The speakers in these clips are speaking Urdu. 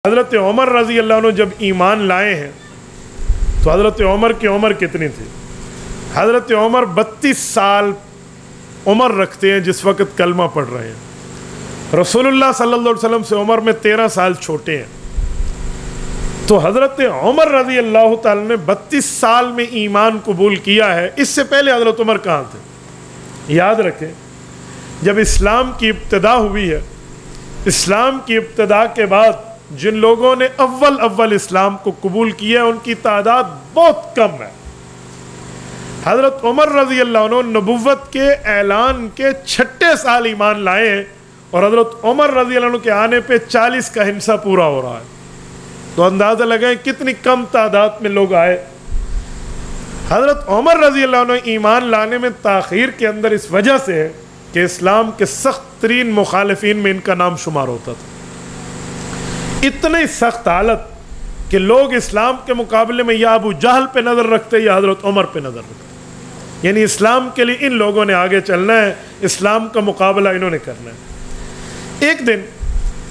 حضرت عمر رضی اللہ عنہ جب ایمان لائے ہیں تو حضرت عمر کی عمر کتنی تھی؟ حضرت عمر 32 سال عمر رکھتے ہیں جس وقت کلمہ پڑھ رہے ہیں. رسول اللہ صلی اللہ علیہ وسلم سے عمر میں 13 سال چھوٹے ہیں. تو حضرت عمر رضی اللہ تعالی نے 32 سال میں ایمان قبول کیا ہے. اس سے پہلے حضرت عمر کہاں تھے؟ یاد رکھیں، جب اسلام کی ابتدا ہوئی ہے، اسلام کی ابتدا کے بعد جن لوگوں نے اول اسلام کو قبول کیا ان کی تعداد بہت کم ہے. حضرت عمر رضی اللہ عنہ نبوت کے اعلان کے 6 سال ایمان لائے ہیں اور حضرت عمر رضی اللہ عنہ کے آنے پہ 40 کا ہنسا پورا ہو رہا ہے. تو اندازہ لگائیں کتنی کم تعداد میں لوگ آئے. حضرت عمر رضی اللہ عنہ ایمان لانے میں تاخیر کے اندر اس وجہ سے ہے کہ اسلام کے سخت ترین مخالفین میں ان کا نام شمار ہوتا تھا. اتنی سخت حالت کہ لوگ اسلام کے مقابلے میں یا ابو جہل پہ نظر رکھتے یا حضرت عمر پہ نظر رکھتے. یعنی اسلام کے لیے ان لوگوں نے آگے چلنا ہے، اسلام کا مقابلہ انہوں نے کرنا ہے. ایک دن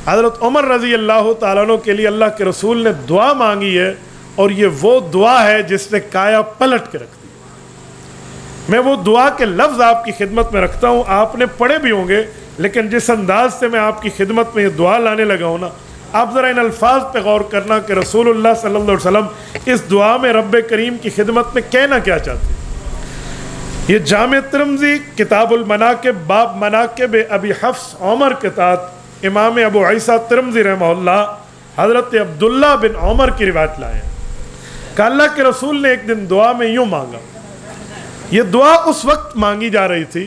حضرت عمر رضی اللہ تعالیٰ عنہ کے لیے اللہ کے رسول نے دعا مانگی ہے، اور یہ وہ دعا ہے جس نے کایا پلٹ کے رکھ دی. میں وہ دعا کے لفظ آپ کی خدمت میں رکھتا ہوں، آپ نے پڑھے بھی ہوں گے، لیکن جس انداز سے میں آپ کی خدمت میں یہ دعا لانے لگا ہوں نا، آپ ذرا ان الفاظ پہ غور کرنا کہ رسول اللہ صلی اللہ علیہ وسلم اس دعا میں رب کریم کی خدمت میں کہنا کیا چاہتے ہیں. یہ جامع ترمذی کتاب المناقب باب مناقب ابی حفص عمر کے تحت امام ابو عیسیٰ ترمذی رحمہ اللہ حضرت عبداللہ بن عمر کی روایت لائے ہیں کہ اللہ کے رسول نے ایک دن دعا میں یوں مانگا. یہ دعا اس وقت مانگی جا رہی تھی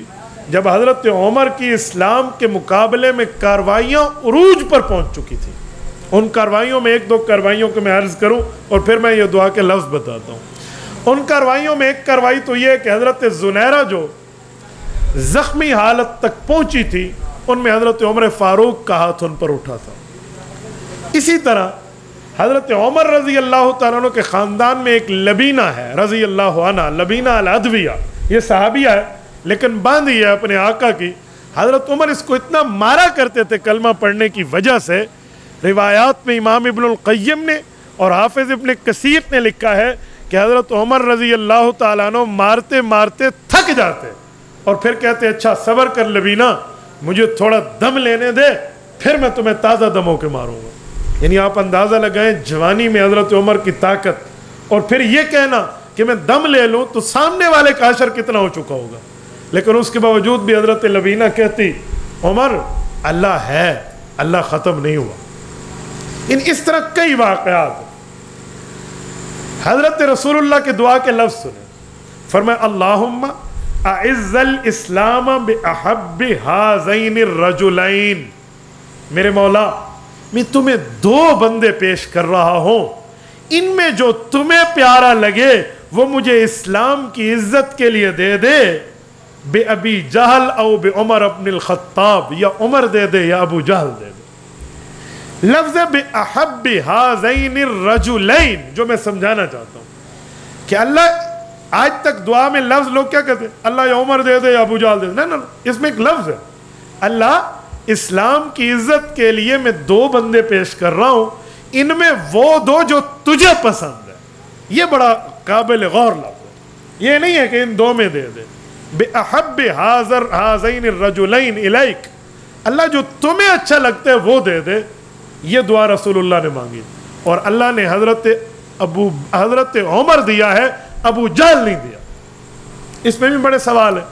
جب حضرت عمر کی اسلام کے مقابلے میں کاروائیاں عروج پر پہنچ چکی تھی. ان کاروائیوں میں 1-2 کاروائیوں کو میں عرض کروں اور پھر میں یہ دعا کے لفظ بتاتا ہوں. ان کاروائیوں میں ایک کاروائی تو یہ ہے کہ حضرت زنیرہ جو زخمی حالت تک پہنچی تھی، ان میں حضرت عمر فاروق کا ہاتھ ان پر اٹھا تھا. اسی طرح حضرت عمر رضی اللہ تعالیٰ عنہ کے خاندان میں ایک لبینہ ہے رضی اللہ عنہ، لبینہ العدویہ. یہ صحابیہ ہے لیکن باندھی ہے اپنے آقا کی. حضرت عمر اس کو اتنا مارا کرتے تھے کلمہ پڑھنے کی وجہ سے. روایات میں امام ابن القیم نے اور حافظ ابن کثیر نے لکھا ہے کہ حضرت عمر رضی اللہ تعالیٰ عنہ مارتے مارتے تھک جاتے اور پھر کہتے اچھا صبر کر لبینہ، مجھے تھوڑا دم لینے دے، پھر میں تمہیں تازہ دم ہو کے ماروں گا. یعنی آپ اندازہ لگائیں جوانی میں حضرت عمر کی طاقت، اور پھر یہ کہنا کہ میں دم لے لوں تو سامنے والے کا حشر کتنا ہو چکا ہوگا. لیکن اس کے باوجود بھی حضرت لبینہ کہتی عمر اللہ ہے، اللہ ختم نہیں ہوا. اس طرح کئی واقعات. حضرت رسول اللہ کے دعا کے لفظ سنیں. فرمایا اللہم اعز الاسلام باحب ہذین الرجلین. میرے مولا میں تمہیں 2 بندے پیش کر رہا ہوں، ان میں جو تمہیں پیارا لگے وہ مجھے اسلام کی عزت کے لیے دے دے. بے ابی جہل او بے عمر ابن الخطاب، یا عمر دے دے یا ابو جہل دے دے. لفظ بے احب ہذین الرجلین جو میں سمجھانا چاہتا ہوں کہ اللہ آج تک دعا میں لفظ لوگ کیا کہتے ہیں اللہ یا عمر دے دے یا ابو جہل دے دے. نہیں، اس میں ایک لفظ ہے اللہ اسلام کی عزت کے لیے میں 2 بندے پیش کر رہا ہوں، ان میں وہ 2 جو تجھے پسند ہے. یہ بڑا قابل غور لفظ ہے. یہ نہیں ہے کہ ان 2 میں دے دے. بے احب ہذین الرجلین الیک، اللہ جو تمہیں اچھا لگتا ہے وہ دے دے. یہ دعا رسول اللہ نے مانگی اور اللہ نے حضرت عمر دیا ہے، ابو جہل نہیں دیا. اس میں بھی بڑے سوال ہے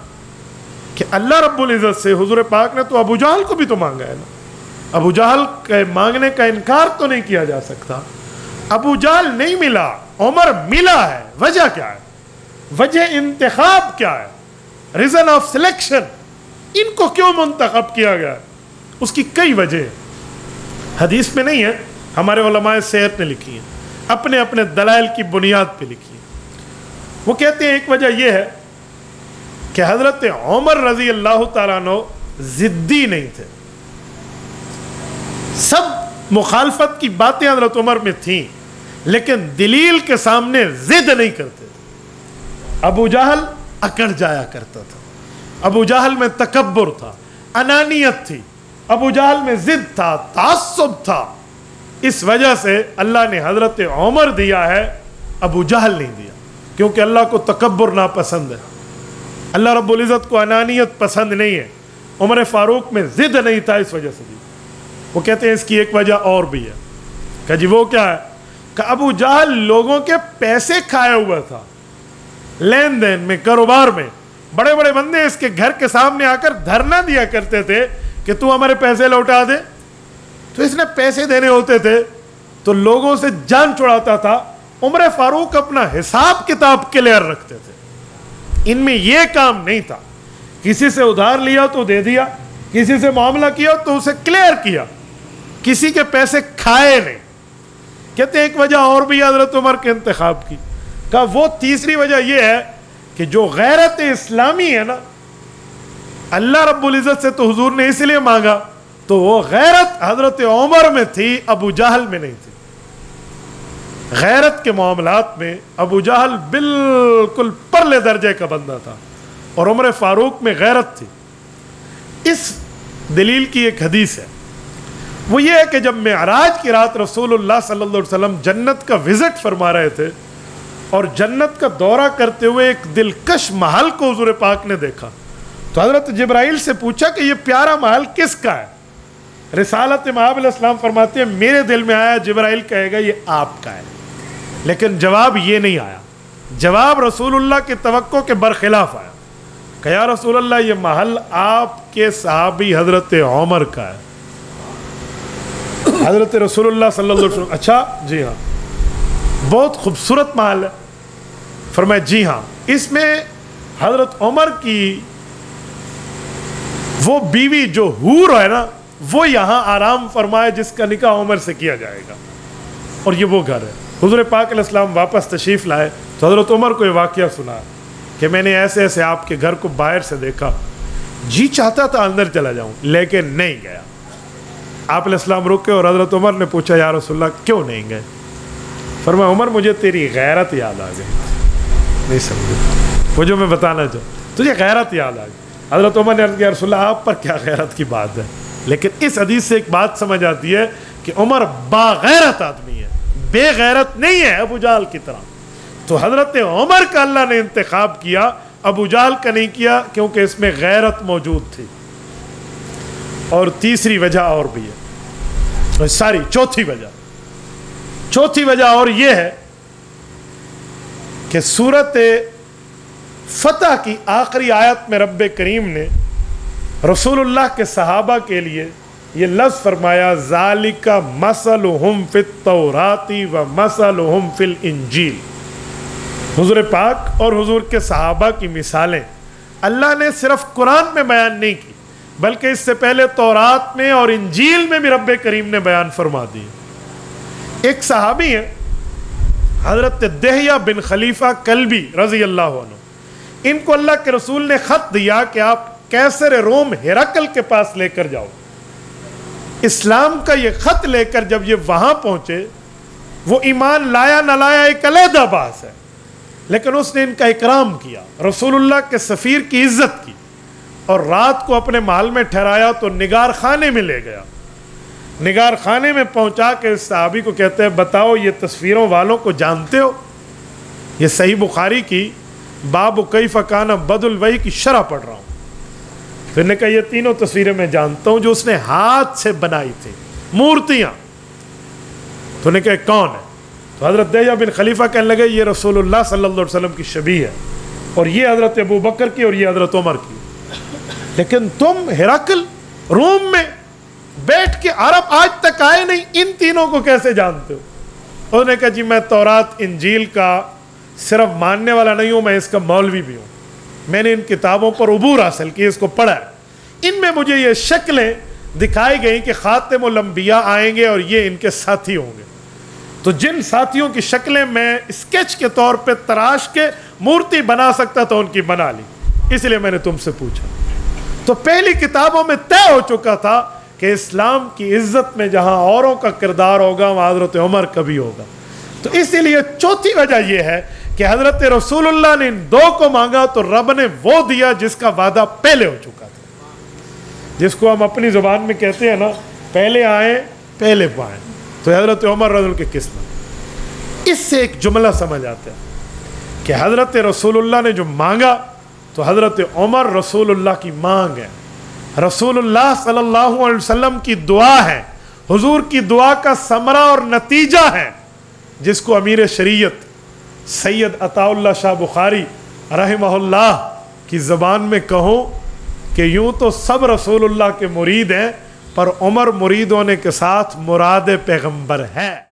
کہ اللہ رب العزت سے حضور پاک نے تو ابو جہل کو بھی تو مانگا ہے نا. ابو جہل کے مانگنے کا انکار تو نہیں کیا جا سکتا. ابو جہل نہیں ملا، عمر ملا ہے. وجہ کیا ہے؟ وجہ انتخاب کیا ہے؟ Reason of selection. ان کو کیوں منتخب کیا گیا ہے؟ اس کی کئی وجہ ہیں. حدیث میں نہیں ہے، ہمارے علماء سیرت نے لکھی ہے، اپنے اپنے دلائل کی بنیاد پہ لکھی ہے. وہ کہتے ہیں ایک وجہ یہ ہے کہ حضرت عمر رضی اللہ تعالیٰ عنہ ضدی نہیں تھے. سب مخالفت کی باتیں حضرت عمر میں تھیں لیکن دلیل کے سامنے ضد نہیں کرتے تھے. ابو جہل اکڑ جایا کرتا تھا، ابو جہل میں تکبر تھا، انانیت تھی، ابو جہل میں ضد تھا، تعصب تھا. اس وجہ سے اللہ نے حضرت عمر دیا ہے، ابو جہل نہیں دیا، کیونکہ اللہ کو تکبر ناپسند ہے، اللہ رب العزت کو انانیت پسند نہیں ہے۔ عمر فاروق میں ضد نہیں تھا، اس وجہ سے دی۔ وہ کہتے ہیں اس کی ایک وجہ اور بھی ہے، کہ جی وہ کیا ہے، کہ ابو جہل لوگوں کے پیسے کھایا ہوا تھا، لین دین میں، کاروبار میں۔ بڑے بڑے بندے اس کے گھر کے سامنے آ کر دھرنا دیا کرتے تھے کہ تو ہمارے پیسے لوٹا دے، تو اس نے پیسے دینے ہوتے تھے تو لوگوں سے جان چھڑاتا تھا۔ عمر فاروق اپنا حساب کتاب کلیئر رکھتے تھے، ان میں یہ کام نہیں تھا کسی سے ادھار لیا تو دے دیا، کسی سے معاملہ کیا تو اسے کلیئر کیا، کسی کے پیسے کھائے نہیں۔ کہتے ہیں ایک وجہ اور بھی حضرت عمر کے انتخاب کی، کہا وہ تیسری وجہ یہ ہے کہ جو غیرت اسلامی ہے نا، اللہ رب العزت سے تو حضور نے اس لیے مانگا، تو وہ غیرت حضرت عمر میں تھی، ابو جہل میں نہیں تھی۔ غیرت کے معاملات میں ابو جہل بالکل پرلے درجے کا بندہ تھا، اور عمر فاروق میں غیرت تھی۔ اس دلیل کی ایک حدیث ہے، وہ یہ ہے کہ جب معراج کی رات رسول اللہ صلی اللہ علیہ وسلم جنت کا وزٹ فرما رہے تھے، اور جنت کا دورہ کرتے ہوئے ایک دلکش محل کو حضور پاک نے دیکھا، تو حضرت جبرائیل سے پوچھا کہ یہ پیارا محل کس کا ہے؟ رسالت مآب علیہ السلام فرماتے ہیں میرے دل میں آیا جبرائیل کہے گا یہ آپ کا ہے، لیکن جواب یہ نہیں آیا، جواب رسول اللہ کی توقع کے برخلاف آیا کہ یا رسول اللہ یہ محل آپ کے صحابی حضرت عمر کا ہے۔ حضرت رسول اللہ صلی اللہ علیہ وسلم اچھا جی ہاں بہت خوبصورت محل ہے، فرمایا جی ہاں، اس میں حضرت عمر کی وہ بیوی جو حور ہے نا، وہ یہاں آرام فرمائے جس کا نکاح عمر سے کیا جائے گا، اور یہ وہ گھر ہے۔ حضور پاک علیہ السلام واپس تشریف لائے تو حضرت عمر کو یہ واقعہ سنا کہ میں نے ایسے ایسے آپ کے گھر کو باہر سے دیکھا، جی چاہتا تھا اندر چلا جاؤں لیکن نہیں گیا۔ آپ علیہ السلام رکے اور حضرت عمر نے پوچھا یا رسول اللہ کیوں نہیں گئے؟ فرمایا عمر مجھے تیری غیرت یاد آ گئی۔ نہیں سمجھے وہ جو میں بتانا چاہوں، تجھے غیرت یاد آ گئی۔ حضرت عمر نے عرض کیا رسول اللہ آپ پر کیا غیرت کی بات ہے، لیکن اس حدیث سے ایک بات سمجھ آتی ہے کہ عمر باغیرت آدمی ہے، بے غیرت نہیں ہے ابو جہل کی طرح۔ تو حضرت عمر کا اللہ نے انتخاب کیا، ابو جہل کا نہیں کیا، کیونکہ اس میں غیرت موجود تھی۔ اور تیسری وجہ اور بھی ہے، چوتھی وجہ اور یہ ہے کہ سورت فتح کی آخری آیت میں رب کریم نے رسول اللہ کے صحابہ کے لیے یہ لفظ فرمایا ذالک مثلہم فی التوراۃ و مثلہم فی الانجیل۔ حضور پاک اور حضور کے صحابہ کی مثالیں اللہ نے صرف قرآن میں بیان نہیں کی، بلکہ اس سے پہلے تورات میں اور انجیل میں بھی رب کریم نے بیان فرما دی۔ ایک صحابی ہیں حضرت دہیہ بن خلیفہ کلبی رضی اللہ عنہ، ان کو اللہ کے رسول نے خط دیا کہ آپ قیصر روم ہرقل کے پاس لے کر جاؤ۔ اسلام کا یہ خط لے کر جب یہ وہاں پہنچے، وہ ایمان لایا نہ لایا ایک علیحدہ بحث ہے، لیکن اس نے ان کا اکرام کیا، رسول اللہ کے سفیر کی عزت کی، اور رات کو اپنے محل میں ٹھہرایا تو نگار خانے میں لے گیا۔ نگار خانے میں پہنچا کے اس صحابی کو کہتے ہیں بتاؤ یہ تصویروں والوں کو جانتے ہو؟ یہ صحیح بخاری کی باب کیف کان بدء الوحی کی شرح پڑھ رہا ہوں۔ پھر نے کہا یہ تینوں تصویریں میں جانتا ہوں جو اس نے ہاتھ سے بنائی تھی، مورتیاں۔ تو نے کہا کون ہے؟ تو حضرت دہیہ بن خلیفہ کہنے لگے یہ رسول اللہ صلی اللہ علیہ وسلم کی شبیہ ہے، اور یہ حضرت ابو بکر کی اور یہ حضرت عمر کی۔ لیکن تم ہرقل روم میں بیٹھ کے عرب آج تک آئے نہیں، ان تینوں کو کیسے جانتے ہو؟ انہوں نے کہا جی میں تورات انجیل کا صرف ماننے والا نہیں ہوں، میں اس کا مولوی بھی ہوں، میں نے ان کتابوں پر عبور حاصل کی، اس کو پڑھا ہے، ان میں مجھے یہ شکلیں دکھائی گئیں کہ خاتم الانبیاء آئیں گے اور یہ ان کے ساتھی ہوں گے، تو جن ساتھیوں کی شکلیں میں اسکیچ کے طور پہ تراش کے مورتی بنا سکتا تھا ان کی بنا لی، اس لیے میں نے تم سے پوچھا۔ تو پہلی کتابوں میں طے ہو چکا تھا کہ اسلام کی عزت میں جہاں اوروں کا کردار ہوگا وہاں حضرت عمر کا بھی ہوگا۔ تو اسی لیے چوتھی وجہ یہ ہے کہ حضرت رسول اللہ نے ان دو کو مانگا تو رب نے وہ دیا جس کا وعدہ پہلے ہو چکا تھا، جس کو ہم اپنی زبان میں کہتے ہیں نا پہلے آئیں پہلے پائیں۔ تو حضرت عمر رضی اللہ عنہ کی قسمت. اس سے ایک جملہ سمجھ آتا ہے کہ حضرت رسول اللہ نے جو مانگا تو حضرت عمر رسول اللہ کی مانگ ہے, رسول اللہ صلی اللہ علیہ وسلم کی دعا ہے, حضور کی دعا کا ثمرہ اور نتیجہ ہے, جس کو امیر شریعت سید عطا اللہ شاہ بخاری رحمہ اللہ کی زبان میں کہوں کہ یوں تو سب رسول اللہ کے مرید ہیں, پر عمر مرید ہونے کے ساتھ مراد پیغمبر ہے.